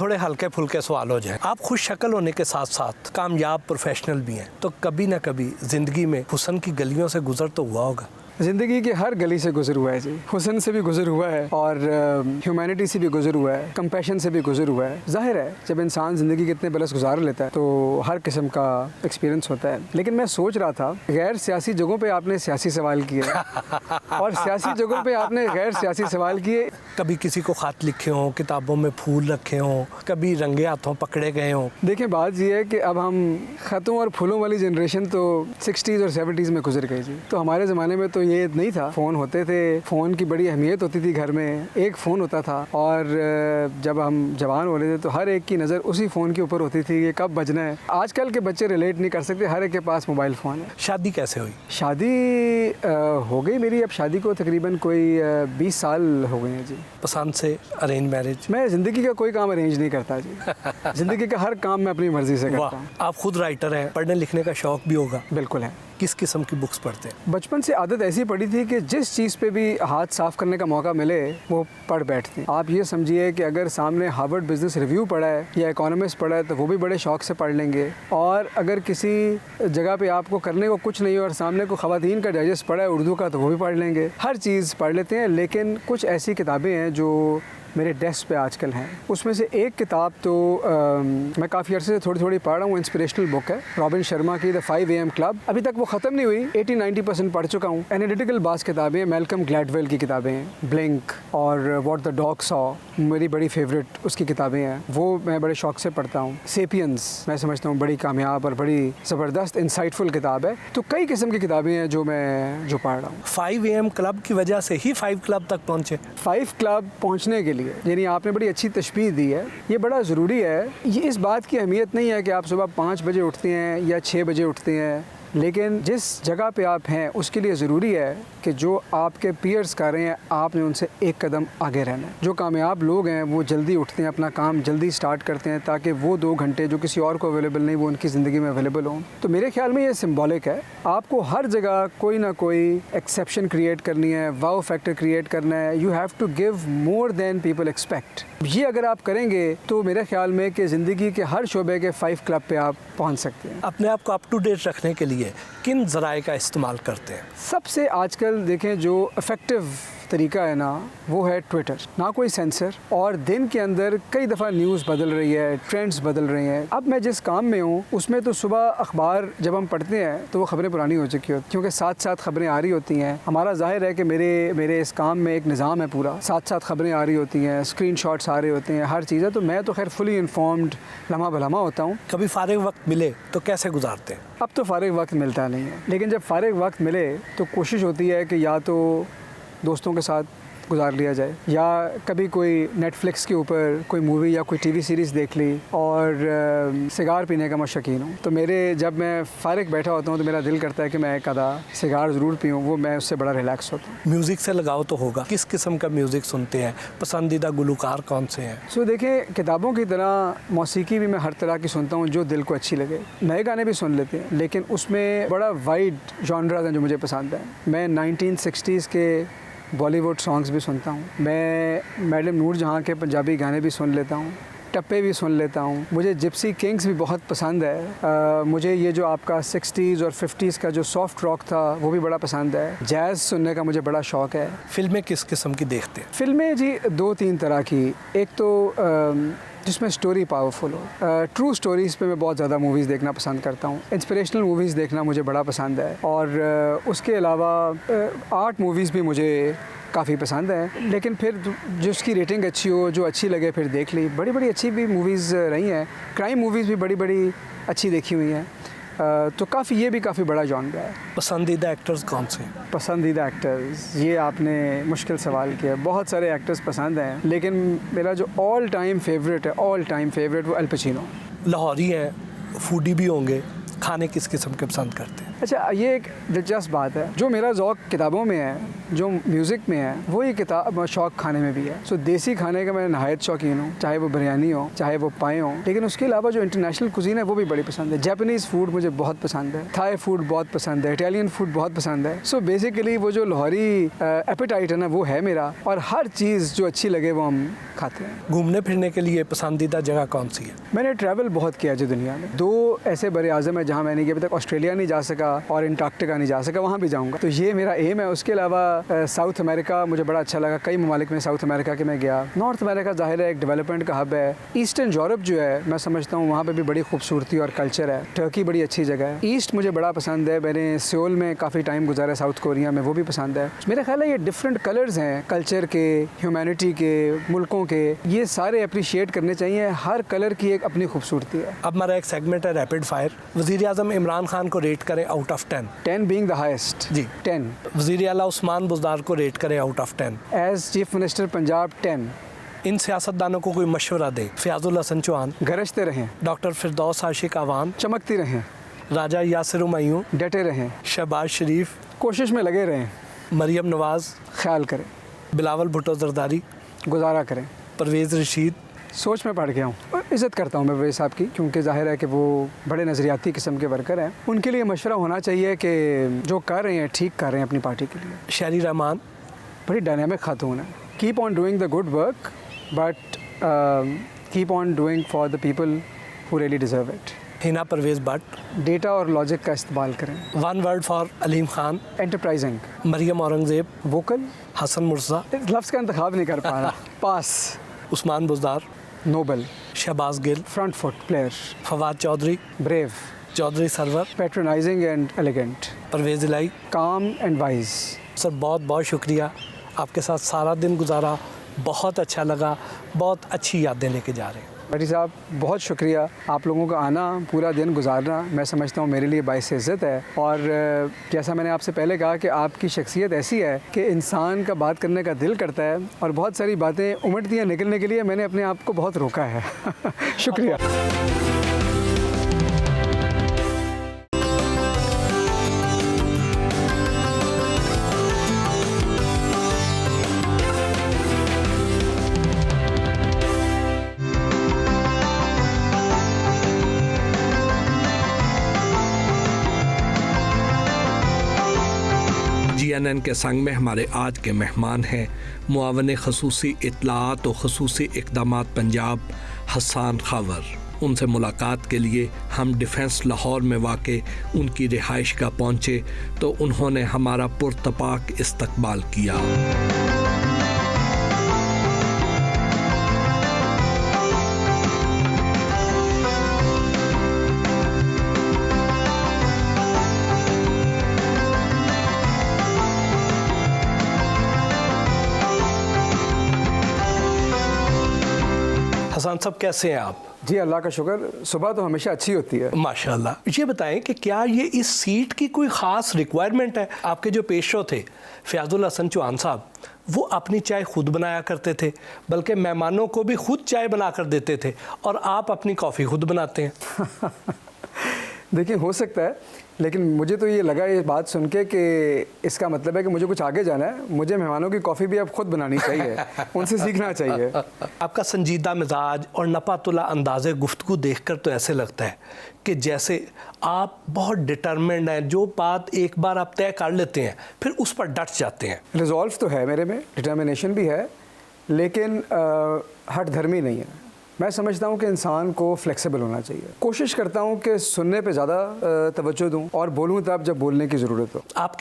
थोड़े हल्के फुल्के सवाल हो जाए। आप खुश शक्ल होने के साथ साथ कामयाब प्रोफेशनल भी हैं, तो कभी ना कभी ज़िंदगी में हुस्न की गलियों से गुजर तो हुआ होगा। ज़िंदगी के हर गली से गुजर हुआ है जी। हुस्न से भी गुजर हुआ है और ह्यूमैनिटी से भी गुजर हुआ है, कंपैशन से भी गुजर हुआ है। जाहिर है जब इंसान ज़िंदगी के इतने बरस गुजार लेता है तो हर किस्म का एक्सपीरियंस होता है। लेकिन मैं सोच रहा था, गैर सियासी जगहों पे आपने सियासी सवाल किए और सियासी जगहों पे आपने गैर सियासी सवाल किए। कभी किसी को ख़त लिखे हों, किताबों में फूल रखे हों, कभी रंगे हाथों पकड़े गए हों। देखिए बात ये है कि अब हम ख़तों और फूलों वाली जनरेशन तो 60s और 70s में गुजर गई जी। तो हमारे ज़माने में तो ये नहीं था, फ़ोन होते थे, फ़ोन की बड़ी अहमियत होती थी घर में, एक फ़ोन होता था और जब हम जवान हो रहे थे तो हर एक की नज़र उसी फ़ोन के ऊपर होती थी, ये कब बजना है। आजकल के बच्चे रिलेट नहीं कर सकते, हर एक के पास मोबाइल फ़ोन है। शादी कैसे हुई? शादी हो गई मेरी, अब शादी को तकरीबन कोई 20 साल हो गए हैं जी। पसंद से अरेंज मैरिज? मैं ज़िंदगी का कोई काम अरेंज नहीं करता जी। ज़िंदगी का हर काम मैं अपनी मर्ज़ी से करता हूँ। आप खुद राइटर हैं, पढ़ने लिखने का शौक़ भी होगा? बिल्कुल है। किस किस्म की बुक्स पढ़ते हैं? बचपन से आदत ऐसी पड़ी थी कि जिस चीज़ पे भी हाथ साफ़ करने का मौका मिले वो पढ़ बैठते हैं। आप ये समझिए कि अगर सामने हार्वर्ड बिजनेस रिव्यू पढ़ा है या इकोनॉमिस्ट पढ़ा है तो वो भी बड़े शौक़ से पढ़ लेंगे। और अगर किसी जगह पे आपको करने को कुछ नहीं है और सामने को ख़वातीन का डाइजेस्ट पढ़ा है उर्दू का तो वो भी पढ़ लेंगे। हर चीज़ पढ़ लेते हैं। लेकिन कुछ ऐसी किताबें हैं जो मेरे डेस्क पे आजकल हैं। उसमें से एक किताब तो मैं काफ़ी अर्से से थोड़ी थोड़ी पढ़ रहा हूँ, इंस्पिरेशनल बुक है रॉबिन शर्मा की द 5 AM क्लब। अभी तक वो ख़त्म नहीं हुई, 80-90% पढ़ चुका हूँ। एनालिटिकल बास किताबें, मैल्कम ग्लैडवेल की किताबें हैं, ब्लिंक और व्हाट द डॉग सॉ मेरी बड़ी फेवरेट उसकी किताबें हैं, वो मैं बड़े शौक़ से पढ़ता हूँ। सेपियंस मैं समझता हूँ बड़ी कामयाब और बड़ी ज़बरदस्त इंसाइटफुल किताब है। तो कई किस्म की किताबें हैं जो मैं पढ़ रहा हूँ। 5 AM क्लब की वजह से ही 5 क्लब तक पहुँचे? 5 क्लब पहुँचने के लिए, यानी आपने बड़ी अच्छी तशबीह दी है, ये बड़ा ज़रूरी है। ये इस बात की अहमियत नहीं है कि आप सुबह 5 बजे उठते हैं या 6 बजे उठते हैं, लेकिन जिस जगह पे आप हैं उसके लिए ज़रूरी है कि जो आपके पीयर्स कर रहे हैं आपने उनसे एक कदम आगे रहना है। जो कामयाब लोग हैं वो जल्दी उठते हैं, अपना काम जल्दी स्टार्ट करते हैं ताकि वो 2 घंटे जो किसी और को अवेलेबल नहीं वो उनकी ज़िंदगी में अवेलेबल हों। तो मेरे ख्याल में ये सिंबॉलिक है। आपको हर जगह कोई ना कोई एक्सेप्शन क्रिएट करनी है, वाओ फैक्टर क्रिएट करना है। You have to give more than people expect. ये अगर आप करेंगे तो मेरे ख्याल में कि ज़िंदगी के हर शोबे के 5 क्लब पे आप पहुंच सकते हैं। अपने आप को अप टू डेट रखने के लिए किन ज़राए का इस्तेमाल करते हैं? सबसे आजकल देखें जो इफ़ेक्टिव तरीका है ना वो है ट्विटर। ना कोई सेंसर, और दिन के अंदर कई दफ़ा न्यूज़ बदल रही है, ट्रेंड्स बदल रहे हैं। अब मैं जिस काम में हूँ उसमें तो सुबह अखबार जब हम पढ़ते हैं तो वो ख़बरें पुरानी हो चुकी होती, क्योंकि साथ साथ ख़बरें आ रही होती हैं। हमारा जाहिर है कि मेरे इस काम में एक निज़ाम है पूरा, साथ साथ ख़बरें आ रही होती हैं, स्क्रीनशॉट्स आ रहे होते हैं, हर चीज़ है। तो मैं तो खैर फुली इन्फॉर्म्ड लम्हा भलमा होता हूँ। कभी फारिग वक्त मिले तो कैसे गुजारते हैं? अब तो फारिग वक्त मिलता नहीं है, लेकिन जब फारिग वक्त मिले तो कोशिश होती है कि या तो दोस्तों के साथ गुजार लिया जाए या कभी कोई नेटफ्लिक्स के ऊपर कोई मूवी या कोई टीवी सीरीज़ देख ली। और सिगार पीने का मैं शौकीन हूँ, तो जब मैं फारिग बैठा होता हूँ तो मेरा दिल करता है कि मैं एक आधा सिगार ज़रूर पीऊँ, वो मैं उससे बड़ा रिलैक्स होता हूँ। म्यूज़िक से लगाव तो होगा, किस किस्म का म्यूज़िक सुनते हैं? पसंदीदा गुलकार कौन से हैं? देखें किताबों की तरह मौसीकी भी मैं हर तरह की सुनता हूँ जो दिल को अच्छी लगे। नए गाने भी सुन लेते हैं, लेकिन उसमें बड़ा वाइड जॉनरास हैं जो मुझे पसंद है। मैं 1960s के बॉलीवुड सॉन्ग्स भी सुनता हूँ, मैं मैडम नूर जहाँ के पंजाबी गाने भी सुन लेता हूँ, टप्पे भी सुन लेता हूँ। मुझे जिप्सी किंग्स भी बहुत पसंद है। मुझे ये जो आपका 60s और 50s का जो सॉफ्ट रॉक था वो भी बड़ा पसंद है। जैज़ सुनने का मुझे बड़ा शौक़ है। फिल्में किस किस्म की देखते हैं? फिल्में जी 2-3 तरह की, एक तो जिसमें स्टोरी पावरफुल हो। ट्रू स्टोरीज़ पे मैं बहुत ज़्यादा मूवीज़ देखना पसंद करता हूँ। इंस्पिरेशनल मूवीज़ देखना मुझे बड़ा पसंद है। और उसके अलावा आर्ट मूवीज़ भी मुझे काफ़ी पसंद है। लेकिन फिर जिसकी रेटिंग अच्छी हो, जो अच्छी लगे फिर देख ली। बड़ी बड़ी अच्छी भी मूवीज़ रही हैं, क्राइम मूवीज़ भी बड़ी बड़ी अच्छी देखी हुई हैं। तो ये भी काफ़ी बड़ा जॉनर है। पसंदीदा एक्टर्स कौन से हैं? पसंदीदा एक्टर्स, ये आपने मुश्किल सवाल किया। बहुत सारे एक्टर्स पसंद हैं, लेकिन मेरा जो ऑल टाइम फेवरेट वो अल पचिनो। लाहौरी हैं, फूडी भी होंगे, खाने किस किस्म के पसंद करते हैं? अच्छा, ये एक दिलचस्प बात है। जो मेरा ज़ौक़ किताबों में है जो म्यूज़िक में है वही किताब शौक़ खाने में भी है। सो देसी खाने का मैं नहायत शौकीन हूँ, चाहे वो बिरयानी हो चाहे वो पाए हों, लेकिन उसके अलावा जो इंटरनेशनल कुजीन है वो भी बड़ी पसंद है। जापानीज़ फूड मुझे बहुत पसंद है, थाई फूड बहुत पसंद है, इटालियन फूड बहुत पसंद है। सो बेसिकली वो जो लाहौरी एपेटाइट है ना वो है मेरा, और हर चीज़ जो अच्छी लगे वो हम खाते हैं। घूमने फिरने के लिए पसंदीदा जगह कौन सी है? मैंने ट्रैवल बहुत किया जी दुनिया में। 2 ऐसे बड़े आज़म है जहाँ मैंने अभी तक ऑस्ट्रेलिया नहीं जा सका और अंटार्कटिका नहीं जा सका, वहाँ भी जाऊँगा, तो ये मेरा एम है। उसके अलावा साउथ अमेरिका मुझे बड़ा अच्छा लगा, कई ममालिक में साउथ अमेरिका के मैं गया। नॉर्थ अमेरिका ज़ाहिर है एक डेवलपमेंट का हब है। ईस्टर्न यूरोप जो है मैं समझता हूँ वहाँ पे भी बड़ी खूबसूरती और कल्चर है। टर्की बड़ी अच्छी जगह है। ईस्ट मुझे बड़ा पसंद है, मैंने सियोल में काफ़ी टाइम गुजारा, साउथ कोरिया में, वो भी पसंद है। मेरा ख्याल है ये डिफरेंट कलर्स हैं कल्चर के, ह्यूमैनिटी के, मुल्कों के, ये सारे अप्रिशिएट करने चाहिए। हर कलर की एक अपनी खूबसूरती है। अब हमारा एक सेगमेंट है रैपिड फायर। वज़ीर आज़म इमरान खान को रेट करें out of 10। 10 being the highest. जी। 10। वज़ीर आला उस्मान बुज़दार को रेट करें out of 10। As chief minister Punjab 10। इन सियासतदानों को कोई मशवरा दे। फ़याज़ुल हसन चौहान, गरजते रहें, डॉक्टर फिरदौस आशिक अवान, चमकती रहें, राजा यासिर हुमायूं, डटे रहें, शहबाज शरीफ, कोशिश में लगे रहें, मरियम नवाज़, ख्याल करें, बिलावल भुट्टो जरदारी, गुजारा करें। परवेज़ रशीद। सोच में पढ़ गया हूँ और इज़्ज़त करता हूँ मैं परवेज़ साहब की, क्योंकि ज़ाहिर है कि वो बड़े नज़रियाती किस्म के वर्कर हैं। उनके लिए मशवरा होना चाहिए कि जो कर रहे हैं ठीक कर रहे हैं अपनी पार्टी के लिए। शहरी रहमान, बड़ी डायनामिक खातून है। Keep on doing the good work but keep on doing for the people who really deserve it. Hina Parvez Bhatt, data और लॉजिक का इस्तेमाल करें। One word for Aleem Khan, enterprising, Maryam Aurangzeb, vocal, Hassan Murtaza, लफ्ज़ का इंतखाब नहीं कर पा रहा। Pass. Usman Buzdar, noble, Shahbaz Gill, front foot player, Fawad Chaudhry, brave, Chaudhry Sarwar, patronizing and elegant, Parvez Elahi. Calm and wise. Sir बहुत बहुत शुक्रिया, आपके साथ सारा दिन गुजारा, बहुत अच्छा लगा, बहुत अच्छी यादें लेके जा रहे हैं। भट्टी साहब बहुत शुक्रिया, आप लोगों का आना, पूरा दिन गुजारना, मैं समझता हूँ मेरे लिए बाइस इज़्ज़त है। और जैसा मैंने आपसे पहले कहा कि आपकी शख्सियत ऐसी है कि इंसान का बात करने का दिल करता है और बहुत सारी बातें उमड़ती हैं निकलने के लिए मैंने अपने आप को बहुत रोका है। शुक्रिया। CNN के संग में हमारे आज के मेहमान हैं मुआवन खसूसी इत्तलाआत व खसूसी इक़दामात पंजाब हसन खावर। उनसे मुलाकात के लिए हम डिफेंस लाहौर में वाक़े उनकी रिहाइश का पहुँचे तो उन्होंने हमारा पुरतपाक इस्तकबाल किया। हसन साहब कैसे हैं आप? जी अल्लाह का शुक्र, सुबह तो हमेशा अच्छी होती है। माशाल्लाह। ये बताएं कि क्या ये इस सीट की कोई ख़ास रिक्वायरमेंट है? आपके जो पेशरो थे फ़याज़ुल हसन चौहान साहब, वो अपनी चाय खुद बनाया करते थे, बल्कि मेहमानों को भी खुद चाय बना कर देते थे, और आप अपनी कॉफ़ी खुद बनाते हैं। देखिए हो सकता है, लेकिन मुझे तो ये लगा ये बात सुन के कि इसका मतलब है कि मुझे कुछ आगे जाना है, मुझे मेहमानों की कॉफ़ी भी अब खुद बनानी चाहिए, उनसे सीखना चाहिए। आपका संजीदा मिजाज और नपातुला अंदाज़े गुफ्तगू देखकर तो ऐसे लगता है कि जैसे आप बहुत डिटरमिन्ड हैं, जो बात एक बार आप तय कर लेते हैं फिर उस पर डट जाते हैं। रिजॉल्व तो है मेरे में, डिटर्मिनेशन भी है, लेकिन हट धर्मी नहीं है। मैं समझता हूँ कि इंसान को फ्लेक्सिबल होना चाहिए। कोशिश करता हूँ कि सुनने पे ज़्यादा तवज्जो दूँ और बोलूँ तब जब बोलने की ज़रूरत हो। आपकी